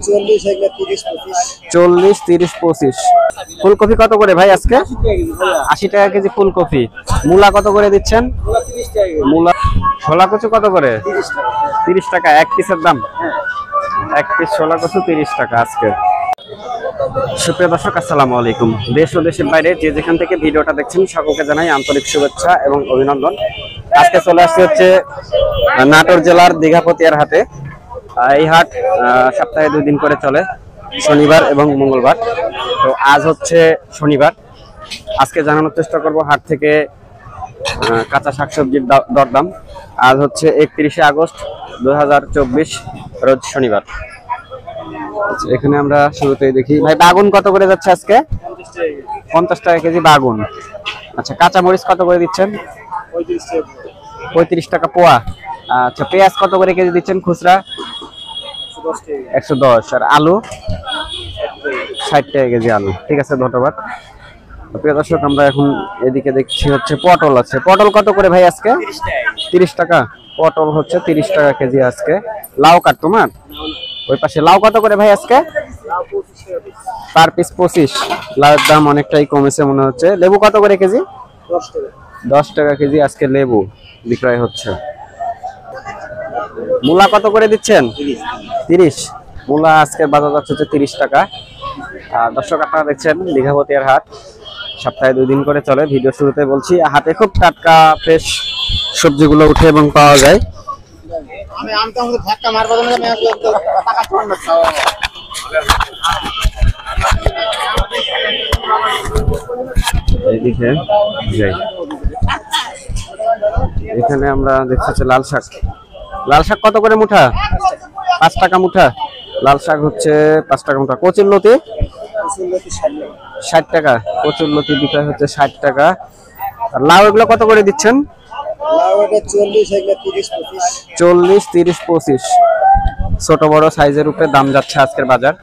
40, 30, 25। ফুলকপি কত করে ভাই আজকে? 80 টাকা কেজি ফুলকপি। মূলা কত করে দিচ্ছেন? মূলা। ছোলা কচু কত করে? 30 টাকা এক পিসের দাম। এক পিস ছোলা কচু 30 টাকা আজকে। সুপ্রিয় দর্শক, আসসালামু আলাইকুম। দেশ ও দেশের বাইরে যে যেখান থেকে ভিডিওটা দেখছেন সকলকে জানাই আন্তরিক শুভেচ্ছা এবং অভিনন্দন। আজকে চলে আসছে হচ্ছে নাটোর জেলার দীঘাপতিয়ার হাটে। এই হাট সপ্তাহে 2 দিন করে চলে, শনিবার এবং মঙ্গলবার। তো আজ হচ্ছে শনিবার। আজকে জানানোর চেষ্টা করব হাট থেকে কাঁচা শাকসবজির দরদাম। আজ হচ্ছে 31শে আগস্ট 2024, রোজ শনিবার। এখানে আমরা শুরুতেই দেখি ভাই, বাগুন কত করে যাচ্ছে আজকে? 50 টাকা কেজি বাগুন। আচ্ছা, কাঁচা মরিচ কত করে দিচ্ছেন? 35 টাকা পোয়া। আচ্ছা, পেঁয়াজ কত করে কেজি দিচ্ছেন খুচরা? 110। আর আলু 60 টাকা কেজি আলু। ঠিক আছে, ধন্যবাদ। প্রিয় দর্শক, আমরা এখন এদিকে দেখছি হচ্ছে পটল আছে। পটল কত করে ভাই আজকে? 30 টাকা। পটল হচ্ছে 30 টাকা কেজি আজকে। লাউ কাট তোমার ওই পাশে, লাউ কত করে ভাই আজকে? Per piece 25। লাউয়ের দাম অনেকটাই কমেছে মনে হচ্ছে। লেবু কত করে কেজি? 10 টাকা কেজি আজকে লেবু বিক্রয় হচ্ছে। মূলা কত করে দিচ্ছেন? 30। মূলা আজকের বাজার যাচ্ছে 30 টাকা। দর্শক, আপনারা দেখছেন দীঘাপতিয়ার হাট, সপ্তাহে 2 দিন করে চলে। ভিডিও শুরুতে বলছি, হাটে খুব টাটকা ফ্রেশ সবজিগুলো উঠে এবং পাওয়া যায়। এইদিকে যাই, এখানে আমরা দেখছি লাল শাক। লাল শাক কত করে মুঠা? 5 টাকা মুঠা। লাল শাক হচ্ছে 5 টাকা মুঠা। কচুরলতি 60 টাকা। কচুরলতি বিক্রয় হচ্ছে 60 টাকা। আর লাউ এগুলো কত করে দিচ্ছেন? 40, 30, 25। ছোট বড় সাইজের উপরে দাম যাচ্ছে আজকের বাজার।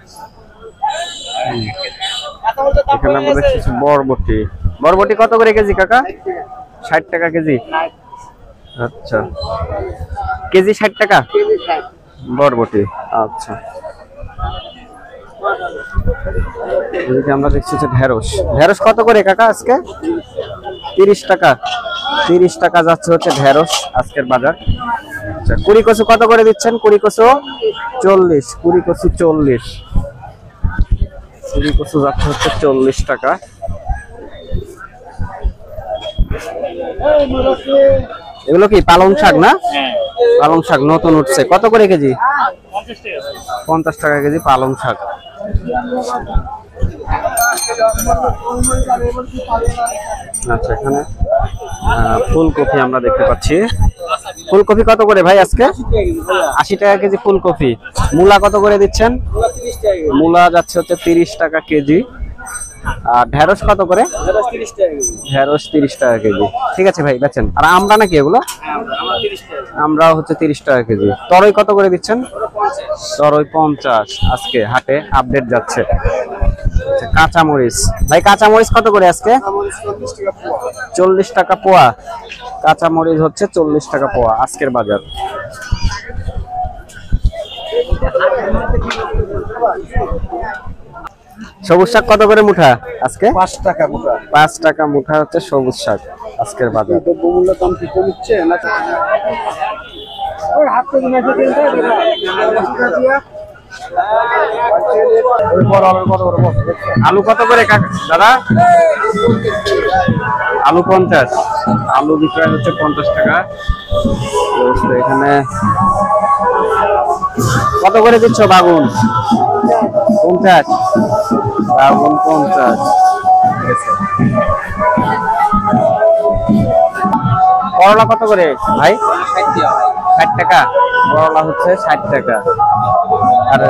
এখানে আমরা দেখছি বরবটি। বরবটি কত করে কেজি কাকা? 60 টাকা কেজি। আচ্ছা, কেজি 60 টাকা বরবটি। আচ্ছা, এদিকে আমরা দেখছি ঢেঁড়স। ঢেঁড়স কত করে কাকা আজকে? 30 টাকা। 30 টাকা যাচ্ছে হচ্ছে ঢেঁড়স আজকের বাজার। আচ্ছা, কুড়ি কচু কত করে দিচ্ছেন? কুড়ি কচু 40। কুড়ি কচু 40। কুড়ি কচু যাচ্ছে হচ্ছে 40 টাকা। এগুলো কি পালং শাক না? পালং শাক নতুন উঠছে। কত করে কেজি? 50 টাকা কেজি পালং শাক। আচ্ছা, এখানে ফুলকপি আমরা দেখতে পাচ্ছি। ফুলকপি কত করে ভাই আজকে? 80 টাকা কেজি ফুলকপি। মূলা কত করে দিচ্ছেন? মূলা যাচ্ছে হচ্ছে 30 টাকা কেজি। আর ঢেঁড়স কত করে? ঢেঁড়স 30 টাকা কেজি। ঠিক আছে ভাই, বেচেন। আর আমরা নাকি এগুলো? আমরাও হচ্ছে 30 টাকা কেজি। তরই কত করে দিচ্ছেন? তরই 50 আজকে হাটে আপডেট যাচ্ছে। কাঁচামরিচ ভাই, কাঁচামরিচ কত করে আজকে? 40 টাকা পোয়া। কাঁচামরিচ হচ্ছে 40 টাকা পোয়া আজকের বাজার। সবুজ শাক কত করে মুঠা আজকে? 5 টাকা মুঠা। 5 টাকা মুঠা হচ্ছে সবুজ শাক আজকের বাজার। দ্রব্যমূল্যের দাম কি কমছে না? আলু কত করে দাদা? আলু 50। আলু বিক্রয় হচ্ছে 50 টাকা। এখানে কত করে দিচ্ছ বাগুন? 50। বাগুন 50। করলা কত করে ভাই? 60 টাকা। করলা হচ্ছে 60 টাকা। আর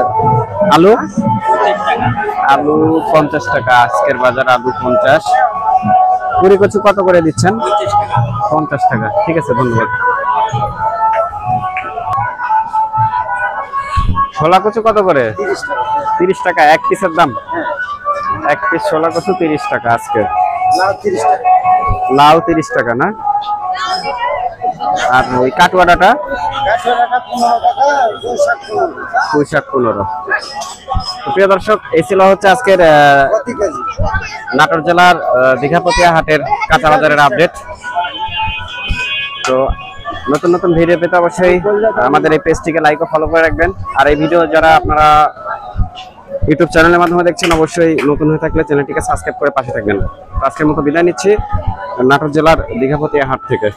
আলু? আলু 50 টাকা আজকের বাজার। আলু 50। কুড়ি কচু কত করে দিচ্ছেন? 50 টাকা। ঠিক আছে, ধন্যবাদ। ছোলা কচু কত করে? 30 টাকা এক পিসের দাম। এক পিস ছোলা কচু 30 টাকা আজকে। লাউ 30 টাকা না? আর ওই কাটুয়াটা? পুঁই শাক 15। তো প্রিয় দর্শক, এই ছিল হচ্ছে আজকের নাটোর জেলার দীঘাপতিয়া হাটের কাঁচা বাজারের আপডেট। তো নতুন নতুন ভিডিও পেতে অবশ্যই আমাদের এই পেজটিকে লাইক ও ফলো করে রাখবেন। আর এই ভিডিও যারা আপনারা ইউটিউব চ্যানেলের মাধ্যমে দেখছেন, অবশ্যই নতুন হয়ে থাকলে চ্যানেলটিকে সাবস্ক্রাইব করে পাশে থাকবেন। আজকের মতো বিদায় নিচ্ছি নাটোর জেলার দীঘাপতিয়া হাট থেকে।